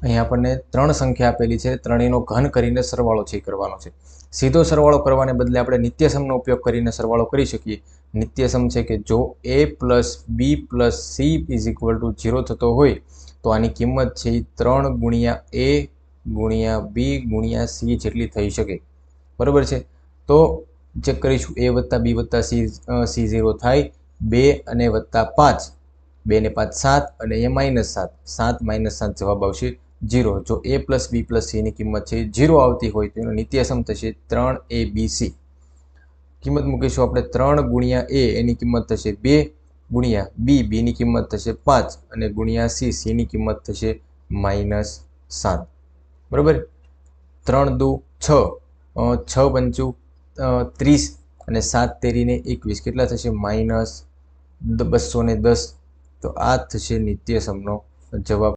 અહીં આપણને 3 સંખ્યા આપેલી છે, ત્રણેયનો ઘન કરીને સરવાળો છે કરવાનો છે. સીધો સરવાળો કરવાને બદલે આપણે નિત્યસમનો ઉપયોગ કરીને સરવાળો કરી શકીએ. નિત્યસમ છે કે જો a plus B plus C is equal to 0 થતો હોય તો આની કિંમત છે એ 3 ગુણ્યા a ગુણ્યા બી ગુણ્યા સી જેટલી થઈ શકે. બરાબર છે. તો ચેક કરીશું a વત્તા બી વત્તા સી 0 થાય 2 અને વત્તા 5, 2 ને 5 7 અને અહીંયા -7, 7 - 7 જવાબ આવશે 0. જો a પ્લસ બી પ્લસ સીની કિંમત છે 0 આવતી હોય તો એનો નિત્યસમ થશે 3abc. કિંમત મૂકીશું આપણે 3 ગુણ્યા a એની કિંમત થશે 2 ગુણ્યા બી બીની કિંમત થશે 5 અને ગુણ્યા સી સીની કિંમત થશે -7. બરાબર. 3 દુ 6, 6 પંચું 30 અને 7 તેરીને 21 કેટલા થશે -210. તો આ થશે નિત્યસમનો જવાબ.